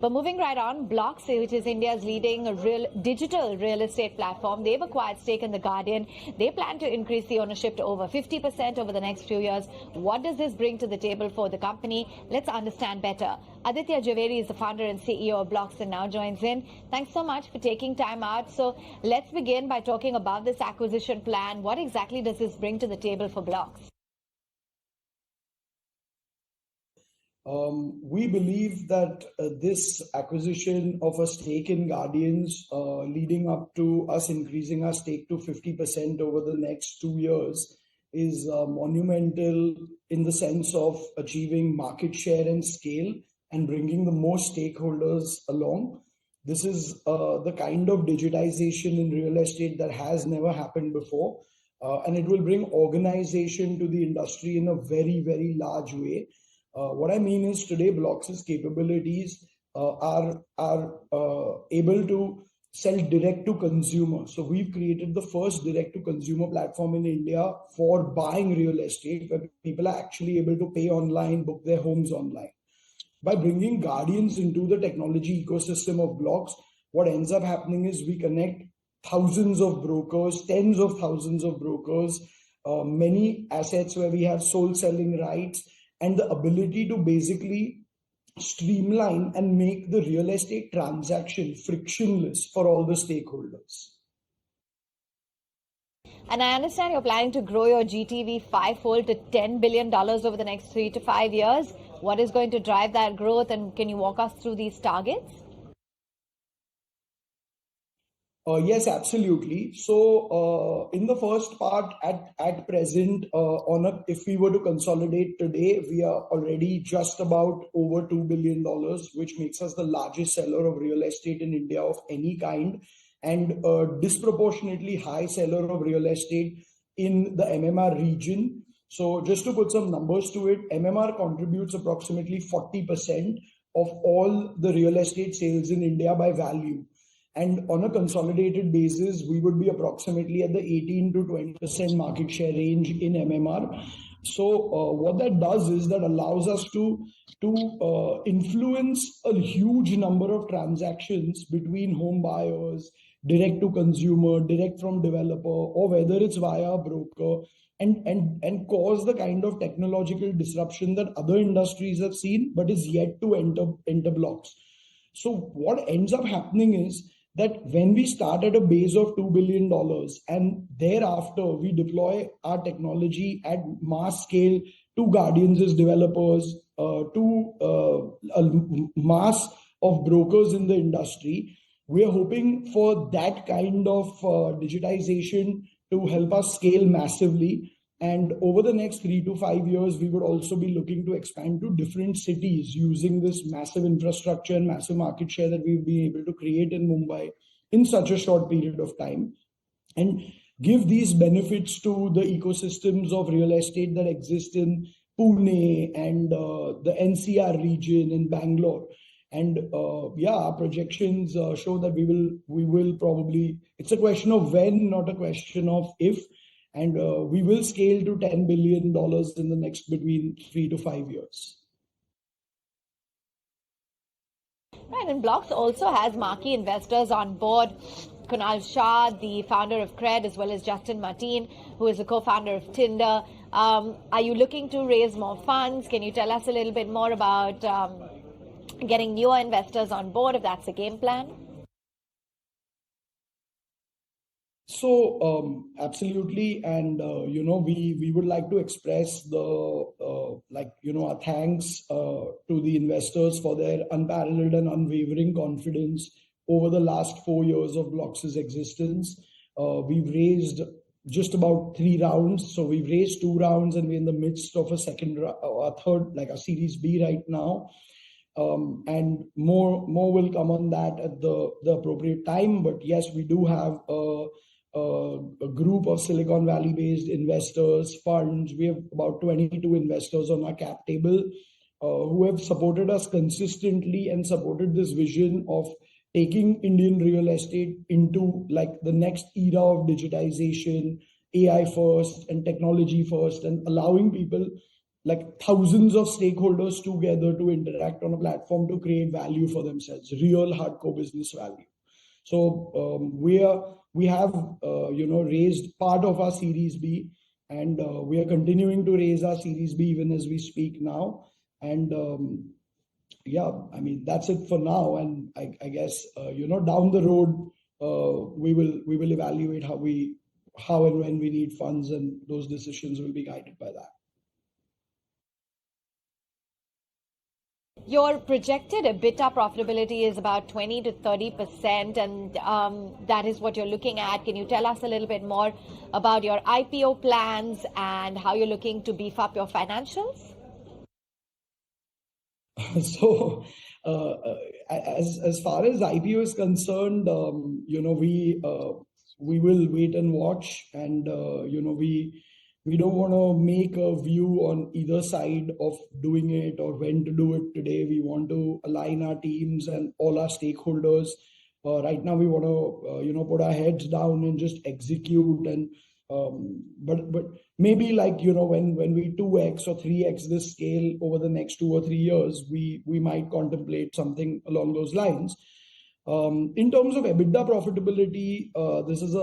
But moving right on, Blox, which is India's leading digital real estate platform, they've acquired stake in The Guardian. They plan to increase the ownership to over 50% over the next few years. What does this bring to the table for the company? Let's understand better. Aditya Javeri is the founder and CEO of Blox and now joins in. Thanks so much for taking time out. So let's begin by talking about this acquisition plan. What exactly does this bring to the table for Blox? We believe that this acquisition of a stake in Guardians, leading up to us increasing our stake to 50% over the next 2 years, is monumental in the sense of achieving market share and scale and bringing the most stakeholders along. This is the kind of digitization in real estate that has never happened before, and it will bring organization to the industry in a very, very large way. What I mean is today Blox's capabilities are able to sell direct to consumer. So we've created the first direct to consumer platform in India for buying real estate, where people are actually able to pay online, book their homes online. By bringing Guardians into the technology ecosystem of Blox, what ends up happening is we connect thousands of brokers, tens of thousands of brokers, many assets where we have sole selling rights, and the ability to basically streamline and make the real estate transaction frictionless for all the stakeholders. And I understand you're planning to grow your GTV fivefold to $10 billion over the next 3 to 5 years. What is going to drive that growth, and can you walk us through these targets? Yes, absolutely. So in the first part, at present, if we were to consolidate today, we are already just about over $2 billion, which makes us the largest seller of real estate in India of any kind, and a disproportionately high seller of real estate in the MMR region. So just to put some numbers to it, MMR contributes approximately 40% of all the real estate sales in India by value. And on a consolidated basis, we would be approximately at the 18 to 20% market share range in MMR. So what that does is that allows us to influence a huge number of transactions between home buyers, direct to consumer, direct from developer, or whether it's via a broker, and cause the kind of technological disruption that other industries have seen, but is yet to enter Blox. So what ends up happening is that when we start at a base of $2 billion and thereafter we deploy our technology at mass scale to Guardians as developers, to a mass of brokers in the industry, we are hoping for that kind of digitization to help us scale massively. And over the next 3 to 5 years, we would also be looking to expand to different cities using this massive infrastructure and massive market share that we've been able to create in Mumbai in such a short period of time, and give these benefits to the ecosystems of real estate that exist in Pune and the NCR region in Bangalore. And our projections show that we will probably, it's a question of when, not a question of if. And we will scale to $10 billion in the next between 3 to 5 years. Right, and Blox also has marquee investors on board. Kunal Shah, the founder of Cred, as well as Justin Martin, who is the co-founder of Tinder. Are you looking to raise more funds? Can you tell us a little bit more about getting newer investors on board, if that's the game plan? So absolutely, and we would like to express our thanks to the investors for their unparalleled and unwavering confidence over the last 4 years of Blox's existence. We've raised just about 3 rounds, so we've raised 2 rounds, and we're in the midst of a third, like a Series B right now. And more will come on that at the appropriate time. But yes, we do have a group of Silicon Valley based investors, funds. We have about 22 investors on our cap table who have supported us consistently and supported this vision of taking Indian real estate into like the next era of digitization, AI first and technology first, and allowing people like thousands of stakeholders together to interact on a platform to create value for themselves, real hardcore business value. So we have raised part of our Series B, and we are continuing to raise our Series B even as we speak now. And yeah, I mean that's it for now. And I guess down the road we will evaluate how and when we need funds, and those decisions will be guided by that. Your projected EBITDA profitability is about 20 to 30%, and that is what you're looking at. Can you tell us a little bit more about your IPO plans and how you're looking to beef up your financials? So, as far as IPO is concerned, we will wait and watch, and we don't want to make a view on either side of doing it or when to do it today. We want to align our teams and all our stakeholders. Right now, we want to put our heads down and just execute. And but maybe when we 2x or 3x this scale over the next 2 or 3 years, we might contemplate something along those lines. In terms of EBITDA profitability, this is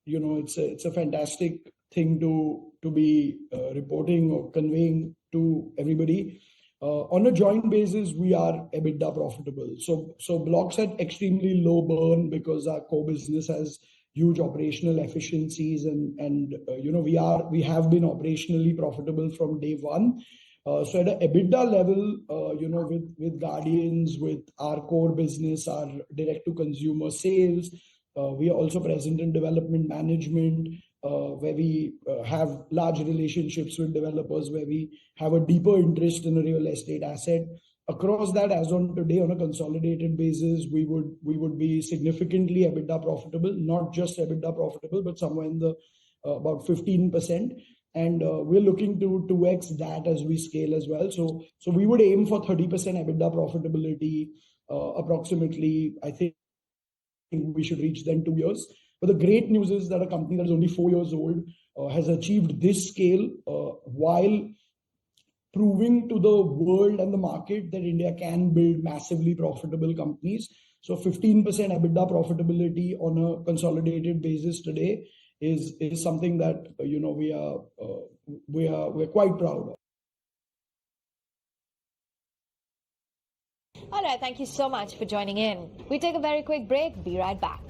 it's a fantastic thing to be reporting or conveying to everybody. On a joint basis, we are EBITDA profitable. So Blox had extremely low burn because our core business has huge operational efficiencies, and we have been operationally profitable from day one. So at an EBITDA level, with Guardians, with our core business, our direct to consumer sales, we are also present in development management, where we have large relationships with developers, where we have a deeper interest in a real estate asset. Across that, as on today, on a consolidated basis, we would be significantly EBITDA profitable, not just EBITDA profitable, but somewhere in the about 15%. And we're looking to 2x that as we scale as well. So we would aim for 30% EBITDA profitability, approximately. I think we should reach then 2 years. But the great news is that a company that is only 4 years old has achieved this scale while proving to the world and the market that India can build massively profitable companies. So 15% EBITDA profitability on a consolidated basis today is something that we're quite proud of. All right, thank you so much for joining in. We take a very quick break. Be right back.